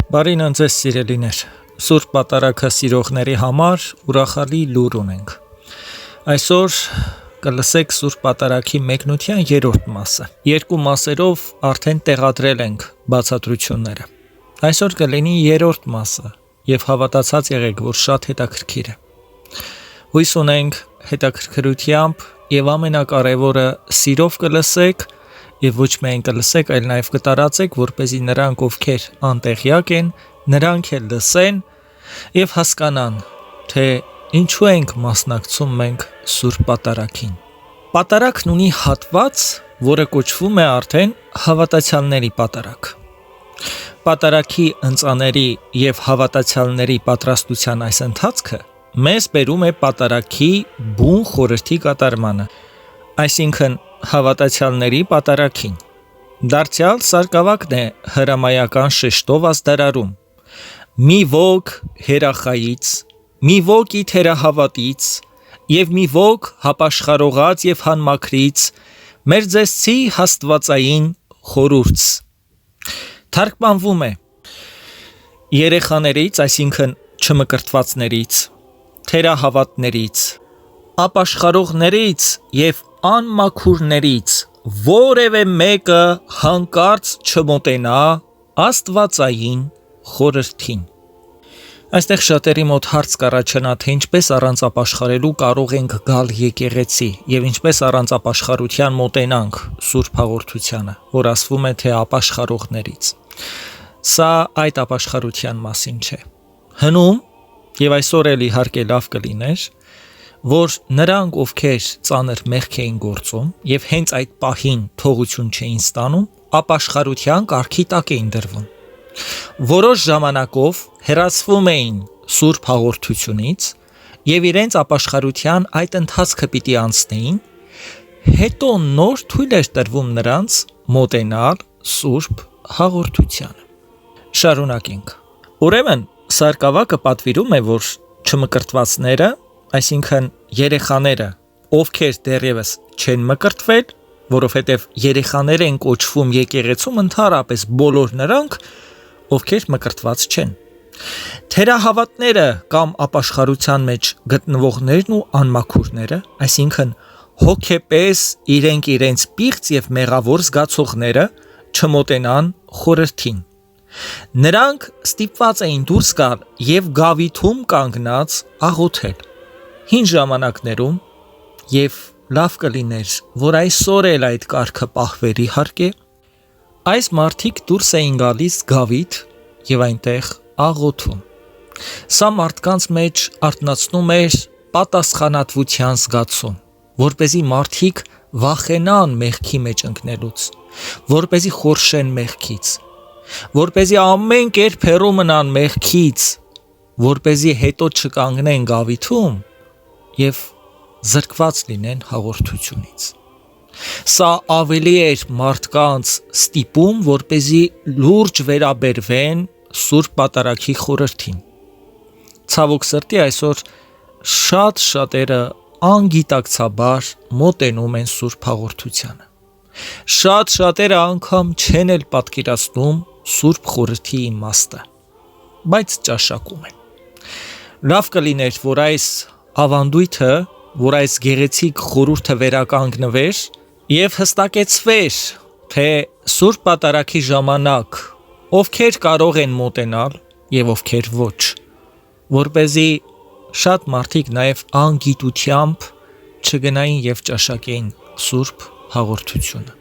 Բարին անձես սիրելիներ, Սուրբ Պատարագը սիրողների համար ուրախալի լուր ունենք։ Այսօր կլսեք Սուրբ Պատարագի մեկնության երրորդ մասը։ Երկու մասերով արդեն տեղադրել ենք բացատրությունները։ Այսօր կլինի երրորդ մասը եւ հավատացած եղեք, որ շատ հետաքրքիր է։ Հույս ունենք հետաքրքրությամբ եւ ամենակարևորը սիրով կլսեք եւ ոչ միայն կլսեք, այլ նաեւ կտարածեք, որպեսզի նրանք, ովքեր անտեղյակ են, նրանք էլ լսեն եւ հասկանան, թե ինչու ենք մասնակցում մենք Սուրբ Պատարագին։ Պատարագն ունի հատված, որը կոչվում է արդեն հավատացյալների պատարագ։ Պատարագի ընծաների եւ հավատացյալների պատրաստության այս ընթացքը մեզ բերում է պատարագի բուն խորհրդի կատարմանը, այսինքն հավատացյալների պատարագին։ Դարձյալ սարկավակն է հրամայական շեշտով ազդարարում. մի ոգ հերախայից, մի ոգ ի թերահավատից եւ մի ոգ հապաշխարողած եւ հանմաքրից, մեր ձեզցի հաստվածային խորուրց։ Թարգմանվում է. երեխաներից, այսինքն չմկրտվածներից, թերահավատներից, ապաշխարողներից եւ անմաքուրներից որևէ մեկը հանկարծ չմոտենա աստվածային խորհրդին։ Այստեղ շատերի մոտ հարց կառաջանա, թե ինչպես առանց ապաշխարելու կարող ենք գալ եկեղեցի եւ ինչպես առանց ապաշխարության մոտենանք Սուրբ Հաղորդությանը, որ ասվում է թե ապաշխարողներից։ Սա այդ ապաշխարության մասին չէ։ Հնում եւ այսօր էլ իհարկե լավ կլիներ, որ նրանք, ովքեր ծանր մեղք էին գործում եւ հենց այդ պահին թողություն չէին ստանում, ապաշխարության կարգի տակ էին դրվում։ Որոշ ժամանակով հեռացվում էին Սուրբ Հաղորդությունից եւ իրենց ապաշխարության այդ ընթացքը պիտի անցնեին, հետո նոր թույլ էր տրվում նրանց մոտենալ Սուրբ Հաղորդությանը։ Շարունակենք։ Ուրեմն սարկավակը պատվիրում է, որ չմկրտվածները, այսինքն երեխաները, ովքեր դեռևս չեն մկրտվել, որովհետև երեխաներ են կոչվում եկեղեցում ընդհանրապես բոլոր նրանք, ովքեր մկրտված չեն։ Թերահավատները կամ ապաշխարության մեջ գտնվողներն ու անմաքուրները, այսինքն հոգեպես իրենց պիղծ եւ մեղավոր զգացողները չմոտենան խորհրդին։ Նրանք ստիպված էին դուրս գալ եւ գավիթում կանգնած աղոթել։ Հին ժամանակներում եւ լավ կլիներ, որ այսօր էլ այդ կարգը պահվեր իհարկե, այս մարդիկ դուրս էին գալիս գավիթ եւ այնտեղ աղոթում։ Սա մարդկանց մեջ արթնացնում էր պատասխանատվության զգացում, որպեսզի մարդիկ վախենան մեղքի մեջ ընկնելուց, որպեսզի խորշեն մեղքից, որպեսզի ամեն կերպ հեռու մնան մեղքից, որպեսզի հետո չկանգնեն գավիթում եւ զրկված լինեն հաղորդությունից։ Սա ավելի էր մարդկանց ստիպում, որպեսզի լուրջ վերաբերվեն Սուրբ Պատարագի խորհրդին։ Ցավոք սրտի այսօր շատերը անգիտակցաբար մոտենում են Սուրբ Հաղորդությանը։ Շատերը անգամ չեն էլ պատկերացնում Սուրբ խորհրդի իմաստը, բայց ճաշակում են։ Լավ կլիներ, որ այս ավանդույթը, որ այս գեղեցիկ խորհուրդը վերականգնվեր եւ հստակեցվեր, թե Սուրբ Պատարագի ժամանակ ովքեր կարող են մոտենալ եւ ովքեր ոչ, որպեսզի շատ մարդիկ նաեւ անգիտությամբ չգնային եւ ճաշակեին Սուրբ Հաղորդությունը։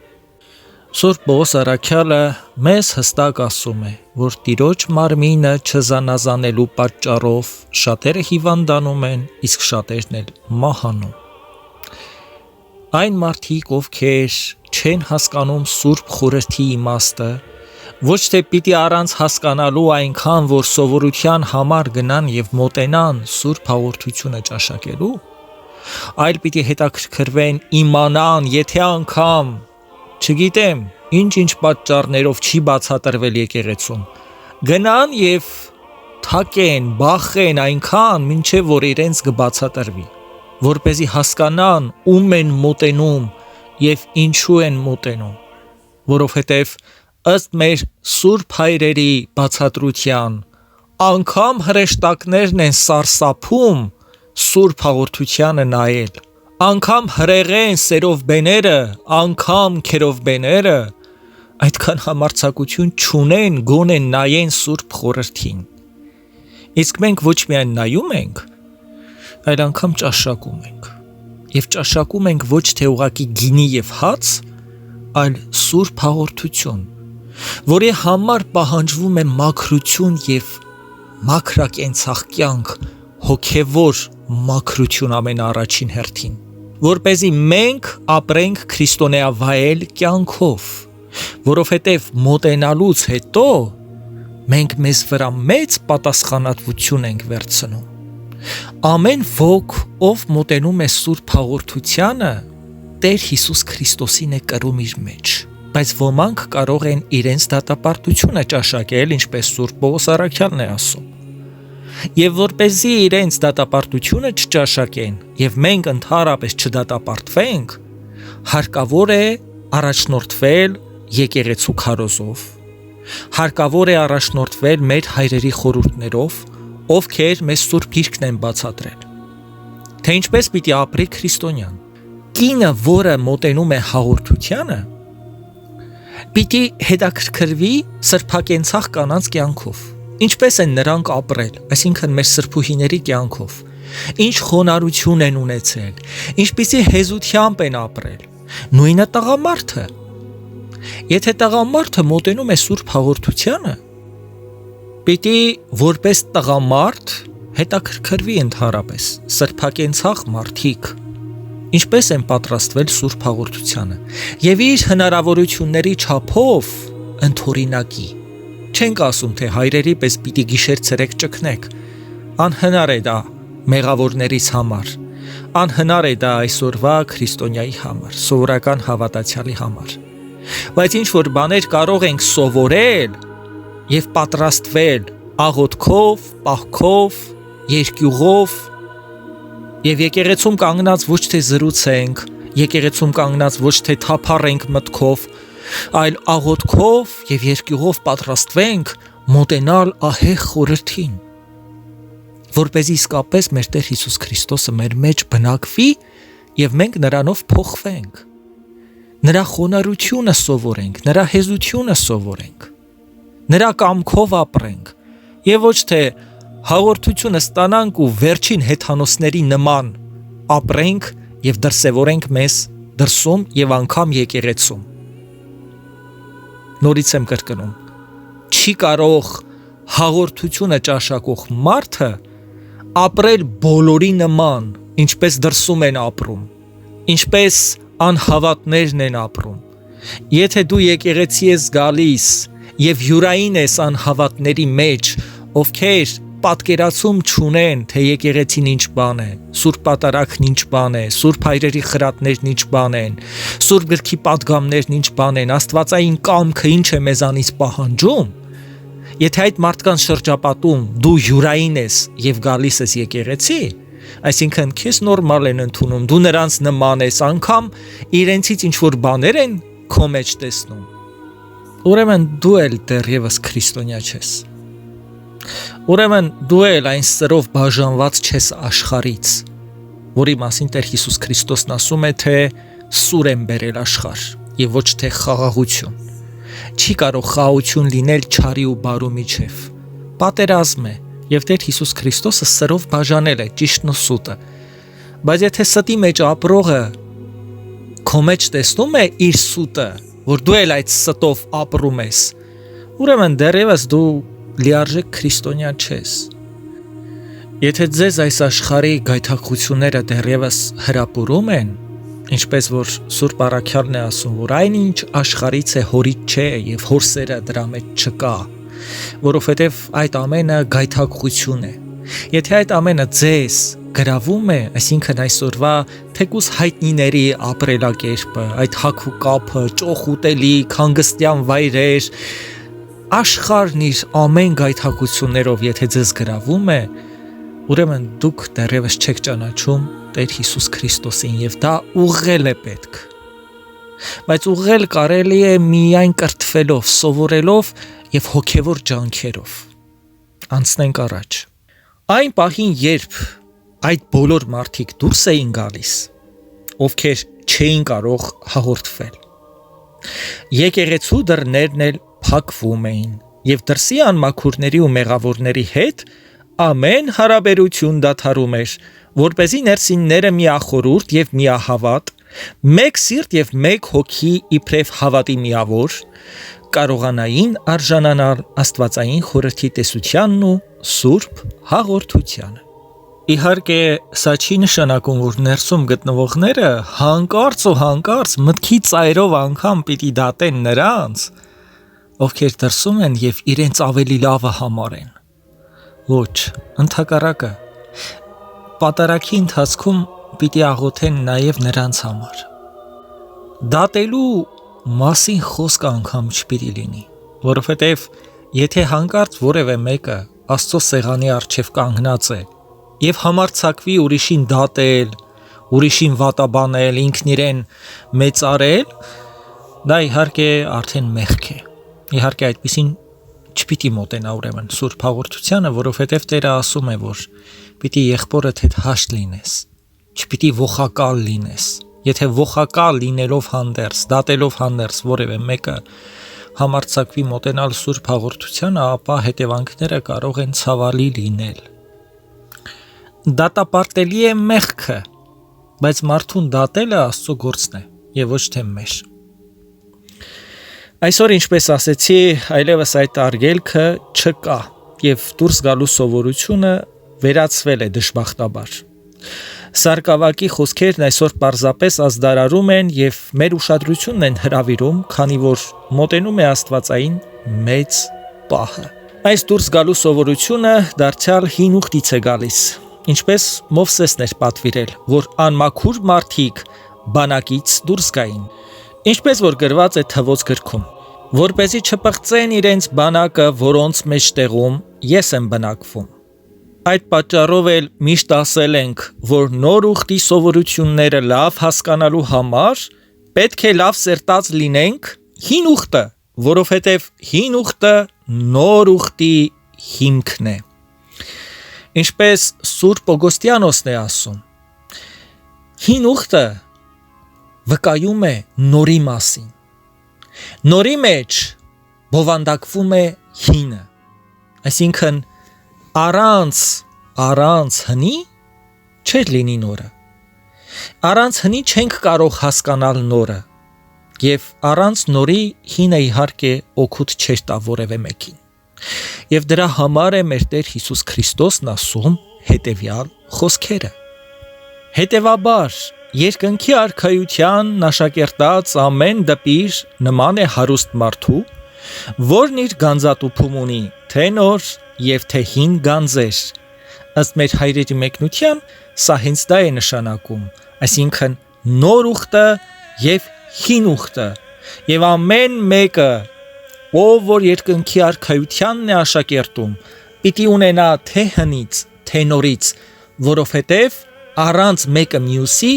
Սուրբ Պողոս առաքյալը մեզ հստակ ասում է, որ Տիրոջ մարմինը չզանազանելու պատճառով շատերը հիվանդանում են, իսկ շատերն էլ մահանում։ Այն մարդիկ, ովքեր չեն հասկանում Սուրբ խորհրդի իմաստը, ոչ թե պիտի առանց հասկանալու այնքան, որ սովորության համար գնան եւ մոտենան Սուրբ Հաղորդությունը ճաշակելու, այլ պիտի հետաքրքրվեն իմանան, եթե անգամ չգիտեմ, ինչ պատճառներով չի բացատրվել եկեղեցում, գնան եւ թակեն, բախեն այնքան, մինչև որ իրենց կբացատրվի, որպեսզի հասկանան ում են մոտենում եւ ինչու են մոտենում, որովհետեւ ըստ մեր սուրբ հայրերի բացատրության, անգամ հրեշտակներն են սարսափում սուրբ հաղորդությանը նայել, անգամ հրեղեն սերովբեները, անգամ քերովբեները այդքան համարձակություն չունեն գոնե նայեն սուրբ խորհրդին։ Իսկ մենք ոչ միայն նայում ենք, այլ անգամ ճաշակում ենք։ Եվ ճաշակում ենք ոչ թե ուղղակի գինի եւ հաց, այլ սուրբ հաղորդություն, որի համար պահանջվում է մաքրություն եւ մաքրակենցաղ կյանք, հոգևոր մաքրություն ամենաառաջին հերթին, որպեսզի մենք ապրենք քրիստոնեավայել կյանքով, որովհետև մոտենալուց հետո մենք մեզ վրա մեծ պատասխանատվություն ենք վերցնում։ Ամեն ոք, ով մոտենում է սուրբ հաղորդությանը, Տեր Հիսուս Քրիստոսին է կրում իր մեջ, բայց ոմանք կարող են իրենց դատապարտությունը ճաշակել, ինչպես Սուրբ Պողոս առաքյալն է ասում։ Եվ որպեսզի իրենց դատապարտությունը չճաշակեն եւ մենք ընդհանրապես չդատապարտվենք, հարկավոր է առաջնորդվել եկեղեցու քարոզով, հարկավոր է առաջնորդվել մեր հայրերի խորհուրդներով, ովքեր մեզ Սուրբ Գիրքն են բացատրել, թե ինչպես պիտի ապրի քրիստոնյան։ Կինը, որը մոտենում է հաղորդությանը, պիտի հետաքրքրվի սրբակենցաղ կանանց կյանքով, ինչպես են նրանք ապրել, այսինքն մեր սրբուհիների կյանքով, ինչ խոնարհություն են ունեցել, ինչպիսի հեզությամբ են ապրել։ Նույնը տղամարդը։ Եթե տղամարդը մոտենում է սուրբ հաղորդությանը, պիտի որպես տղամարդ հետաքրքրվի ընդհանրապես սրբակենցաղ մարդիկ, ինչպես են պատրաստվել սուրբ հաղորդությանը, եւ իր հնարավորությունների չափով ընդօրինակի։ Չենք ասում, թե հայրերի պես պիտի գիշեր-ցերեկ ճգնեք, անհնար է դա մեղավորներից համար, անհնար է դա այսօրվա քրիստոնյայի համար, սովորական հավատացյալի համար, բայց ինչ որ բաներ կարող ենք սովորել եւ պատրաստվել աղոթքով, պահքով, երկյուղով, եւ եկեղեցում կանգնած ոչ թե զրուցենք, եկեղեցում կանգնած ոչ թե թափառենք մտքով, այլ աղոթքով եւ երկյուղով պատրաստվենք մոտենալ ահեղ խորհրդին, որպեսզի իսկապես մեր Տեր Հիսուս Քրիստոսը մեր մեջ բնակվի եւ մենք նրանով փոխվենք, նրա խոնարհությունը սովորենք, նրա հեզությունը սովորենք, նրա կամքով ապրենք եւ ոչ թե հաղորդությունը ստանանք ու վերջին հեթանոսների նման ապրենք եւ դրսևորենք մեզ դրսում եւ անգամ եկեղեցում։ Նորից եմ կրկնում, չի կարող հաղորդությունը ճաշակող մարդը ապրել բոլորի նման, ինչպես դրսում են ապրում, ինչպես անհավատներն են ապրում։ Եթե դու եկեղեցի ես գալիս եւ յուրային ես անհավատների մեջ, ովքեր պատկերացում չունեն, թե եկեղեցին ինչ բան է, Սուրբ Պատարագն ինչ բան է, Սուրբ հայրերի խրատներն ինչ բան են, Սուրբ գրքի պատգամներն ինչ բան են, Աստվածային կամքը ինչ է մեզանից պահանջում, եթե այդ մարդկանց շրջապատում դու յուրային ես եւ գալիս ես եկեղեցի, այսինքն քեզ նորմալ են ընդունում, դու նրանց նման ես, անգամ իրենցից ինչ որ բաներ են քո մեջ տեսնում, ուրեմն դու էլ դեռևս քրիստոնյա չես։ Ուրեմն դու էլ այն սրով բաժանված չես աշխարից, որի մասին Տեր Հիսուս Քրիստոսն ասում է, թե սուր եմ բերել աշխարհ եւ ոչ թե խաղաղություն։ Չի կարող խաղաղություն լինել չարի ու բարու միջև։ Պատերազմ է եւ Տեր Հիսուս Քրիստոսը սրով բաժանել է ճիշտն ու սուտը։ Բայց եթե ստի մեջ ապրողը քո մեջ տեսնում է իր սուտը, որ դու էլ այդ ստով ապրում ես, ուրեմն դեռևս դու լիարժեք քրիստոնյա չես։ Եթե ձեզ այս աշխարհի գայթակղությունները դեռևս հրապուրում են, ինչպես որ Սուրբ առաքյալն է ասում, որ այնինչ աշխարհից է հորից չէ եւ հորսերը դրա մեջ չկա, որովհետեւ այդ ամենը գայթակղություն է։ Եթե այդ ամենը ձեզ գրավում է, այսինքն այսօրվա թեկուս հայտնիների ապրելակերպը, այդ հագ ու կապը, ճոխ ուտելիք, հանգստյան վայրեր, աշխարհն իր ամեն գայթակղություններով եթե ձեզ գրավում է, ուրեմն դուք դեռևս չեք ճանաչում Տեր Հիսուս Քրիստոսին եւ դա ուղղել է պետք։ բայց ուղղել կարելի է միայն կրթվելով, սովորելով եւ հոգեվոր ջանքերով։ Անցնենք առաջ։ Այն պահին, երբ այդ բոլոր մարդիկ դուրս էին գալիս, ովքեր չէին կարող հաղորդվել, եկեղեցու դռներն էլ փակվում էին, եւ դրսի անմաքուրների ու մեղավորների հետ ամեն հարաբերություն դադարում էր, որպեսզի ներսինները միախորուրդ եւ միահավատ, մեկ սիրտ եւ մեկ հոգի իբրև հավատի միավոր կարողանային արժանանալ աստվածային խորհրդի տեսությանն ու սուրբ հաղորդությանը։ Իհարկե, սա չի նշանակում, որ ներսում գտնվողները հանկարծ մտքի ծայրով անգամ պիտի դատեն նրանց, ովքեր դրսում են եւ իրենց ավելի լավը համարեն։ Ոչ, ընդհակառակը, պատարագի ընթացքում պիտի աղոթեն նաեւ նրանց համար։ Դատելու մասին խոսք անգամ չպիտի լինի, որովհետեւ եթե հանկարծ որևէ մեկը Աստծո սեղանի առջև կանգնած է եւ համարձակվի ուրիշին դատել, ուրիշին վատաբանել, ինքն իրեն մեծարել, դա իհարկե արդեն մեղք է։ Իհարկե այդպեսին չպիտի մոտենա ուրեմն Սուրբ հաղորդությանը, որովհետև Տերը ասում է, որ պիտի եղբորդ հետ հաշտ լինես, չպիտի ողակալ լինես։ Եթե ողակալ լինելով հանդերձ, դատելով հանդերձ որևէ մեկը համարձակվի մոտենալ Սուրբ հաղորդությանը, ապա հետևանքները կարող են ցավալի լինել։ Դատապարտելի է մեղքը, բայց մարդուն դատելը Աստծո գործն է եւ ոչ թե մեր։ Այսօր, ինչպես ասեցի, այլևս այդ արգելքը չկա եւ դուրս գալու սովորությունը վերացվել է դժբախտաբար։ Սարգսակի խոսքերն այսօր պարզապես ազդարարում են եւ մեր ուշադրությունն են հրավիրում, քանի որ մոտենում է Աստվածային մեծ պահը։ Այս դուրս գալու սովորությունը դարձյալ հին ուխտից է գալիս, ինչպես Մովսեսն էր պատվիրել, որ անմաքուր մարդիկ բանակից դուրս գային, ինչպես որ գրված է Թվոց գրքում, որպեսզի չպղծեն իրենց բանակը, որոնց մեջտեղում ես եմ բնակվում։ Այդ պատճառով էլ միշտ ասել ենք, որ նոր ուխտի սովորությունները լավ հասկանալու համար պետք է լավ սերտած լինենք հին ուխտը, որովհետև հին ուխտը նոր ուխտի հիմքն է։ Ինչպես Սուրբ Օգոստիանոսն է ասում, հին ուխտը վկայում է նորի մասին։ Նորի մեջ բովանդակվում է հինը, այսինքն առանց հնի չէր լինի նորը։ Առանց հնի չենք կարող հասկանալ նորը, եւ առանց նորի հինը իհարկե օգուտ չէր տա որևէ մեկին։ Եվ դրա համար է մեր Տեր Հիսուս Քրիստոսն ասում հետևյալ խոսքերը. Հետևաբար, երկնքի արքայության աշակերտած ամեն դպիր նման է հարուստ մարդու, որն իր գանձատուփում ունի թե նոր եւ թե հին գանձեր։ Ըստ մեր հայրերի մեկնության, սա հենց դա է նշանակում, այսինքն նոր ուխտը եւ հին ուխտը, եւ ամեն մեկը, ով որ երկնքի արքայությանն է աշակերտում, պիտի ունենա թե հնից, թե նորից, որովհետև առանց մեկը մյուսի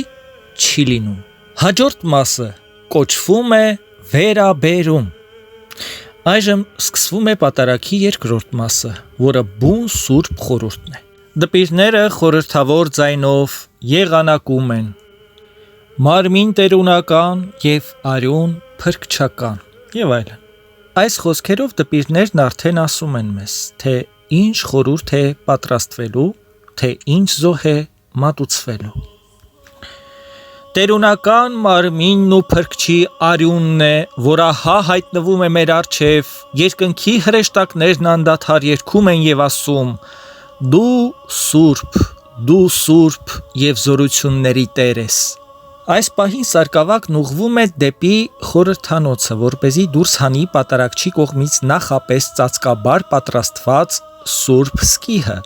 չի լինում։ Հաջորդ մասը կոչվում է վերաբերում։ Այժմ սկսվում է պատարագի երկրորդ մասը, որը բուն սուրբ խորհուրդն է։ Դպիրները խորհրդավոր ձայնով եղանակում են, մարմին տերունական եւ արյուն փրկչական եւ այլն։ Այս խոսքերով դպիրներն արդեն ասում են մեզ, թե ինչ խորհուրդ է պատրաստվելու, թե ինչ զոհ է մատուցվելու։ Տերունական մարմինն ու փրկչի արյունն է, որ ահա հայտնվում է մեր առջև, երկնքի հրեշտակներն անդադար երգում են եւ ասում. Դու սուրբ եւ զորությունների Տեր ես։ Այս պահին Սարգսակն ուղղվում է դեպի խորհրդանոցը, որպեսզի դուրս հանի պատարագչի կողմից նախապես ծածկաբար պատրաստված սուրբ սկիհը։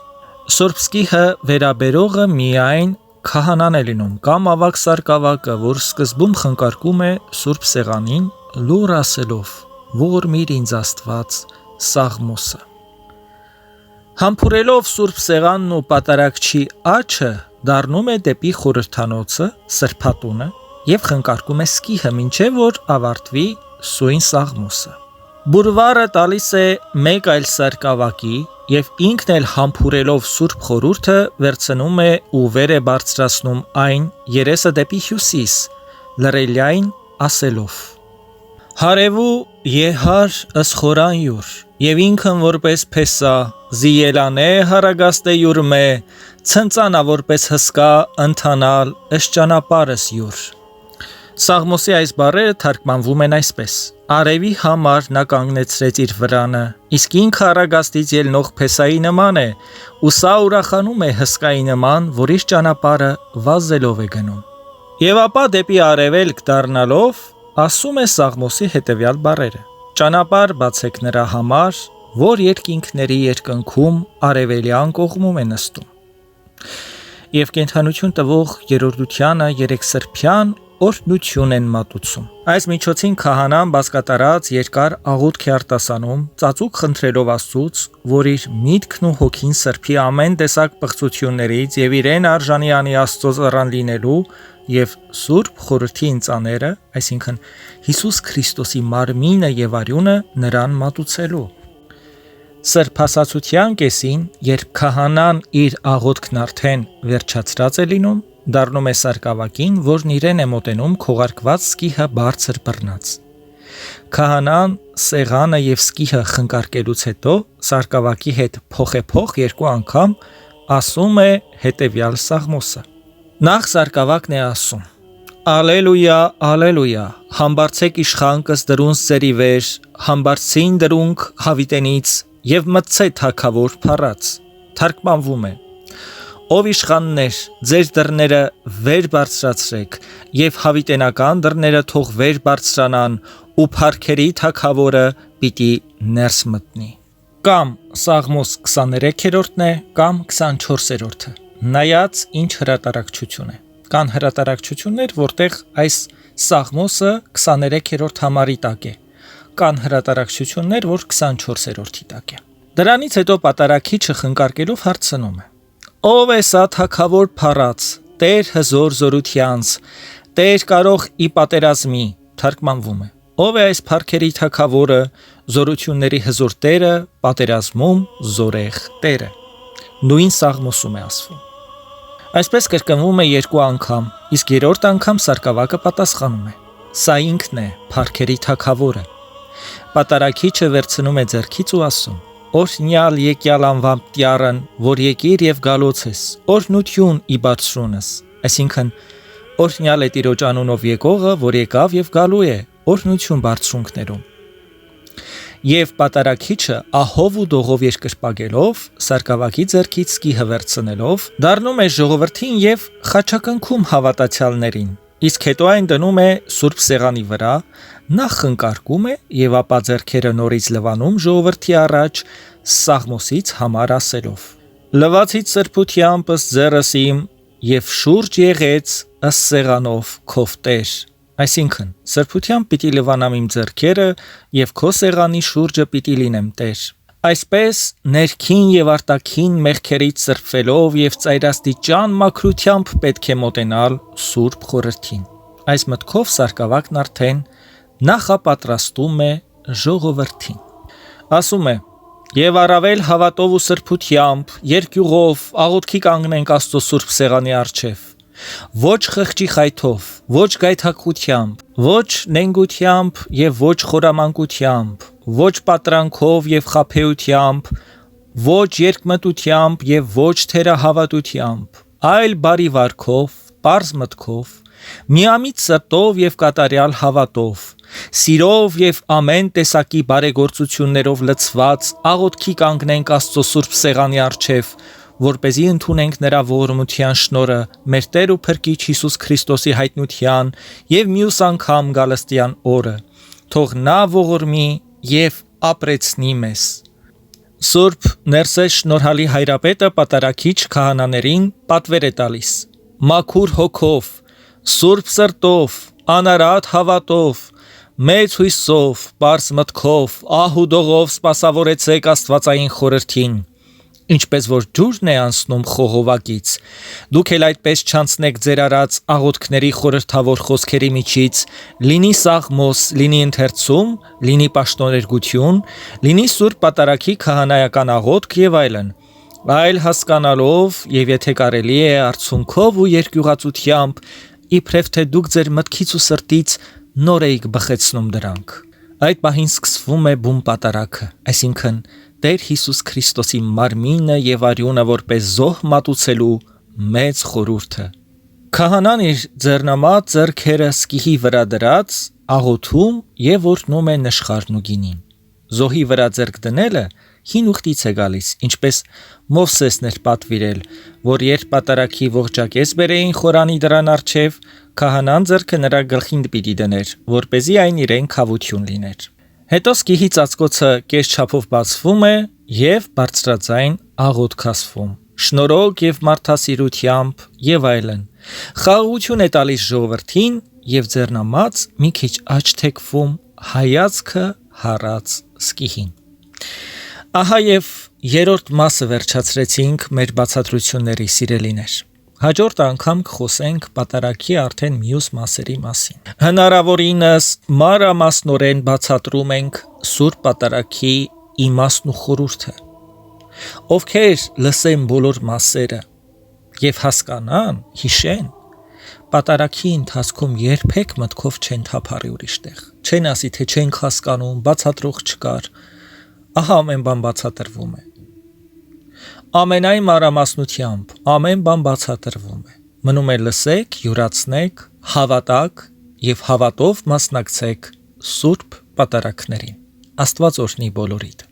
Սուրբ սկիհը վերաբերողը միայն քահանան է լինում, կամ ավագ Սարգսակը, որ սկզբում խնկարկում է սուրբ սեղանին, լուր ասելով. «Ողորմիր ինձ Աստված Սաղմոսը»։ Համբուրելով սուրբ սեղանն ու պատարագչի աջը, դառնում է դեպի խորհրդանոցը, սրբատունը, եւ խնկարկում է սկիհը մինչեւ որ ավարտվի սույն սաղմոսը։ Բուրվարը տալիս է մեկ այլ սարկավակի եւ ինքն էլ համբուրելով Սուրբ Խորհուրդը վերցնում է ու վեր է բարձրացնում այն երեսը դեպի հյուսիս, լրելյային ասելով. Հարևու եհար ըսխորան յուր, եւ ինքն որպես փեսա, զիելանե հարագաստե յուրմե, ցնծանա որպես հսկա ընթանալ ըս ճանապարհս յուր։ Սաղմոսի այս բառերը թարգմանվում են այսպես. Արևի համար նա կանգնեցրեց իր վրանը, իսկ ինքը հարագաստից ելնող փեսայի նման է, ու սա ուրախանում է հսկայի նման, որ իր ճանապարհը վազելով է գնում։ Եվ ապա դեպի արևելք դառնալով ասում է Սաղմոսի հետևյալ բառերը. Ճանապարհ բացեք նրա համար, որ երկինքների երկնքում արևելյան կողմում է նստում։ Եվ կենդանություն տվող երրորդությանը երեքսրբյան օրհնություն են մատուցում։ Այս միջոցին քահանան բազկատարած երկար աղոթք է արտասանում, ծածուկ խնդրելով Աստծուց, որ իր միտքն ու հոգին սրբի ամեն տեսակ պղծություններից եւ իրեն արժանի անի Աստծո ծառան լինելու եւ Սուրբ Խորհրդի ինծաները, այսինքն Հիսուս Քրիստոսի մարմինը եւ արյունը նրան մատուցելու։ Սրբասացության կեսին, երբ քահանան իր աղոթքն արդեն վերջացրած է լինում, դառնում է սարկավակին, որն իրեն է մոտենում քողարկված սկիհը բարձր բռնած։ Քահանան սեղանը եւ սկիհը խնկարկելուց հետո սարկավակի հետ փոխեփոխ երկու անգամ ասում է հետևյալ սաղմոսը։ Նախ սարկավակն է ասում. Ալելույա, ալելույա, համբարձեք իշխանքս դրունց ձերի վեր, համբարձին դրունք հավիտենից եւ մտցե թագավոր փառած։ Թարգմանվում է. Ով իշխաններ, ձեր դռները վեր բարձրացրեք եւ հավիտենական դռները թող վեր բարձրանան ու փառքերի թագավորը պիտի ներս մտնի։ Կամ Սաղմոս 23-րդն է, կամ 24-րդը։ Նայած ինչ հրատարակչություն է։ Կան հրատարակչություններ, որտեղ այս Սաղմոսը 23-րդ համարի տակ է։ Կան հրատարակչություններ, որ 24-րդի տակ է։ Դրանից հետո պատարագիչը խնկարկելով հարցնում է. Ով է սա թագավոր փառած, Տեր հզոր զորությանց, Տեր կարող ի պատերազմի, թարգմանվում է։ Ով է այս փառքերի թագավորը, զորությունների հզոր Տերը, պատերազմում զորեղ Տերը։ Նույն Սաղմոսում է ասվում։ Այսպես կրկնվում է երկու անգամ, իսկ երրորդ անգամ սարկավակը պատասխանում է. Սա ինքն է փառքերի թագավորը։ Պատարագիչը վերցնում է ձեռքից ու ասում. Օրհնյալ եկյալ անվամբ Տյառն, որ եկիր եւ գալոց ես, օրհնություն ի բարձրունս, այսինքն օրհնյալ է Տիրոջ անունով եկողը, որ եկավ եւ գալու է, օրհնություն բարձրունքներում։ Եվ պատարագիչը ահով ու դողով երկրպագելով, սարկավակի ձեռքից սկիհը վերցնելով, դառնում է ժողովրդին եւ խաչակնքում հավատացյալներին, իսկ հետո այն դնում է Սուրբ Սեղանի վրա, նախ խնկարկում է եւ ապա ձեռքերը նորից լվանում ժողովրդի առաջ Սաղմոսից համար ասելով. Լվացից սրբությամբ ըստ ձեռս իմ եւ շուրջ եղեց ըստ սեղանով քով Տեր։ Այսինքն սրբությամբ պիտի լվանամ իմ ձեռքերը եւ քո սեղանի շուրջը պիտի լինեմ Տեր։ Այսպես ներքին եւ արտաքին մեղքերից սրբվելով եւ ծայրաստիճան մաքրությամբ պետք է մոտենալ Սուրբ Խորհրդին։ Այս մտքով սարկավակն արդեն նախապատրաստում է ժողովրդին։ Ասում է. Եվ առավել հավատով ու սրբությամբ, երկյուղով աղոթքի կանգնենք Աստծո Սուրբ Սեղանի առջև։ Ոչ խղճի խայթով, ոչ գայթակղությամբ, ոչ նենգությամբ եւ ոչ խորամանկությամբ, ոչ պատրանքով եւ խաբեությամբ, ոչ երկմտությամբ եւ ոչ թերահավատությամբ, այլ բարի վարքով, պարզ մտքով, միամիտ սրտով եւ կատարյալ հավատով, սիրով եւ ամեն տեսակի բարեգործություններով լցված աղոթքի կանգնենք Աստծո Սուրբ Սեղանի առջև, որպեսզի ընդունենք նրա ողորմության շնորհը մեր Տեր ու Փրկիչ Հիսուս Քրիստոսի հայտնության եւ մյուս անգամ գալստյան օրը։ Թող նա ողորմի եւ ապրեցնի մեզ։ Սուրբ Ներսես շնորհալի հայրապետը պատարագիչ քահանաներին պատվեր է տալիս. Մաքուր հոգով, սուրբ սրտով, անարատ հավատով, մեծ հույսով, պարզ մտքով, ահ ու դողով սպասավորեցեք Աստվածային խորհրդին։ Ինչպես որ ջուրն է անցնում խողովակից, դուք էլ այդպես չանցնեք ձեր արած աղոթքների խորհրդավոր խոսքերի միջից, լինի սաղմոս, լինի ընթերցում, լինի պաշտոներգություն, լինի սուրբ պատարագի քահանայական աղոթք եւ այլն, այլ հասկանալով եւ եթե կարելի է արցունքով ու երկյուղածությամբ, իբրև թե դուք ձեր մտքից ու սրտից նոր եք բխեցնում դրանք։ Այդ պահին սկսվում է բուն պատարագը, այսինքն Տեր Հիսուս Քրիստոսի մարմինը եւ արյունը որպես զոհ մատուցելու մեծ խորհուրդը։ Քահանան իր ձեռնամատ ձեռքերը սկիհի վրա դրած աղոթում եւ օրհնում է նշխարն ու գինին։ Զոհի վրա ձեռք դնելը հին ուխտից է գալիս, ինչպես Մովսեսն էր պատվիրել, որ երբ պատարագի ողջակեզ բերեին խորանի դրան առջև, քահանան ձեռքը նրա գլխին պիտի դներ, որպեսզի այն իրեն քավություն լիներ։ Հետո սկիհի ծածկոցը կես չափով բացվում է եւ բարձրաձայն աղոթք ասվում, շնորհոք եւ մարդասիրությամբ եւ այլն։ Խաղաղություն է տալիս ժողովրդին եւ ձեռնամած մի քիչ աջ թեքվում հայացքը հառած սկիհին։ Ահա եւ երրորդ մասը վերջացրեցինք մեր բացատրությունների սիրելիներ։ Հաջորդ անգամ կխոսենք պատարագի արդեն մյուս մասերի մասին։ Հնարավորինս մանրամասնորեն բացատրում ենք սուրբ պատարագի իմաստն ու խորհուրդը։ Ովքեր լսեն բոլոր մասերը եւ հասկանան, հիշեն, պատարագի ընթացքում երբեք մտքով չեն թափառի ուրիշ տեղ։ Չեն ասի, թե չենք հասկանում, բացատրող չկար։ Ահա ամեն բան բացատրվում է։ Ամենայն մանրամասնությամբ ամեն բան բացատրվում է։ Մնում է լսեք, յուրացնեք, հավատաք եւ հավատով մասնակցեք սուրբ պատարագներին։ Աստված օրհնի բոլորիդ։